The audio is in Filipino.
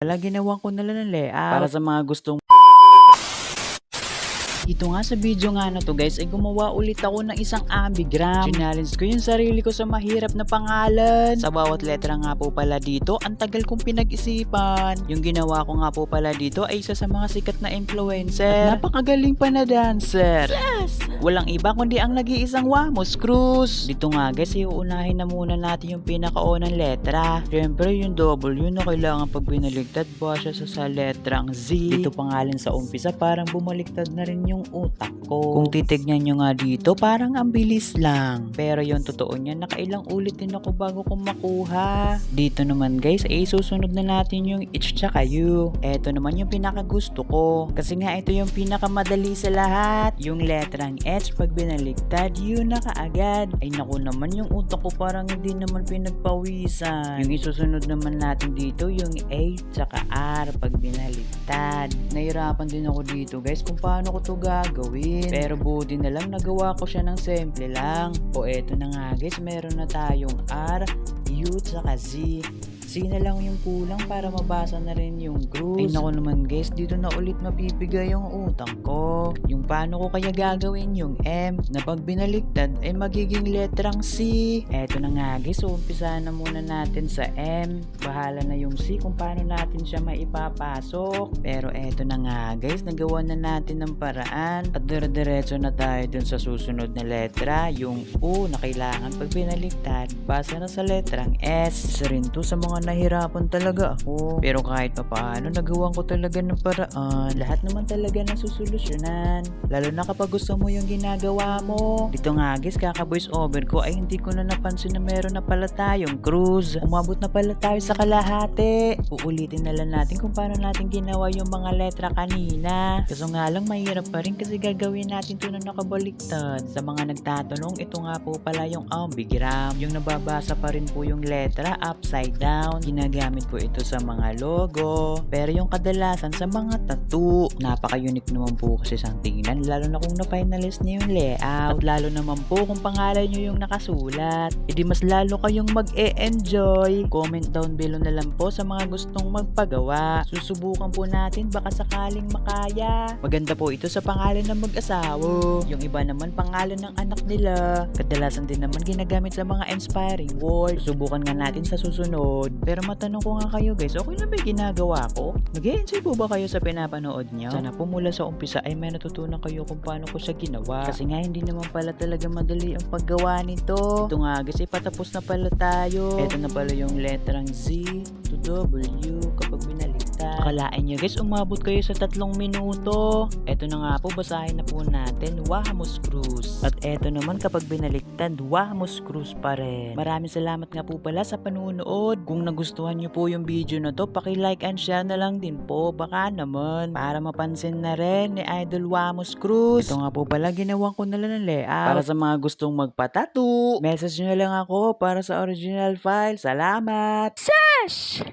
Wala, ginawan ko na lang ng layout para sa mga gustong ito nga sa video nga na to guys ay gumawa ulit ako ng isang ambigram. Challenge ko yung sarili ko sa mahirap na pangalan. Sa bawat letra nga po pala dito, ang tagal kong pinag-isipan. Yung ginawa ko nga po pala dito ay isa sa mga sikat na influencer. At napakagaling pa na dancer. Yes! Walang iba kundi ang nag-iisang Wamos Cruz. Dito nga guys, iuunahin na muna natin yung pinakaunang letra. Siyempre yung W na kailangan pag binaligtad ba siya sa letrang Z. Dito pangalan sa umpisa parang bumaliktad na rin yung utak ko. Kung titignan nyo nga dito, parang ang bilis lang. Pero yung totoo niya, nakailang ulit din ako bago ko makuha. Dito naman guys, ay susunod na natin yung H tsaka U. Eto naman yung pinakagusto ko. Kasi nga ito yung pinakamadali sa lahat. Yung letrang H pag binaliktad, U na kaagad. Ay naku naman, yung utak ko parang hindi naman pinagpawisan. Yung isusunod naman natin dito, yung A tsaka R pag binaliktad. Nahirapan din ako dito guys kung paano ko to gagawin. Pero buti na lang nagawa ko siya ng simple lang. O eto na nga guys, meron na tayong R, U, tsaka Z. C na lang yung kulang para mabasa na rin yung Cruz. Ay naku naman guys, dito na ulit mapipigay yung utang ko. Yung paano ko kaya gagawin yung M na pag binaliktad ay magiging letrang C. Eto na nga guys, so umpisa na muna natin sa M. Bahala na yung C kung paano natin siya maipapasok. Pero eto na nga guys, nagawa na natin ng paraan. At dire-diretso na tayo dun sa susunod na letra, yung U na kailangan pag binaliktad. Basa na sa letrang S. Isa rin to sa mga nahirapan talaga ako. Pero kahit pa paano, nagawan ko talaga ng paraan. Lahat naman talaga nasusolusyonan. Lalo na kapag gusto mo yung ginagawa mo. Dito nga guys, kaka-voice over ko ay hindi ko na napansin na meron na pala tayong Cruz. Umabot na pala tayo sa kalahati. Uulitin na lang natin kung paano natin ginawa yung mga letra kanina. Kaso nga lang, mahirap pa rin kasi gagawin natin ito na nakabaliktad. Sa mga nagtatanong, ito nga po pala yung ambigram. Yung nababasa pa rin po yung letra upside down. Ginagamit po ito sa mga logo. Pero yung kadalasan sa mga tattoo. Napaka-unique naman po kasi sang tingnan. Lalo na kung na-finalist niyo yung layout. At lalo naman po kung pangalan nyo yung nakasulat. E di mas lalo kayong mag-e-enjoy. Comment down below na lang po sa mga gustong magpagawa. Susubukan po natin baka sakaling makaya. Maganda po ito sa pangalan ng mag-asawa. Yung iba naman pangalan ng anak nila. Kadalasan din naman ginagamit sa mga inspiring words. Susubukan nga natin sa susunod. Pero matanong ko nga kayo guys, okay na ba yung ginagawa ko? Nag-e-enjoy po ba kayo sa pinapanood nyo? Sana po mula sa umpisa ay may natutunan kayo kung paano ko siya ginawa. Kasi nga hindi naman pala talaga madali ang paggawa nito. Ito nga guys, patapos na pala tayo. Ito na pala yung letrang Z to W kapag binaliktad. Akalain nyo guys, umabot kayo sa 3 minuto. Ito na nga po, basahin na po natin, Wamos Cruz. At ito naman kapag binaliktad, Wamos Cruz pa rin. Maraming salamat nga po pala sa panunood. Kung nagustuhan nyo po yung video na to, paki-like and share na lang din po. Baka naman, para mapansin na rin ni Idol Wamos Cruz. Ito nga po pala, ginawan ko na lang ng layout. Para sa mga gustong magpatattoo, message nyo lang ako para sa original file. Salamat! Sesh!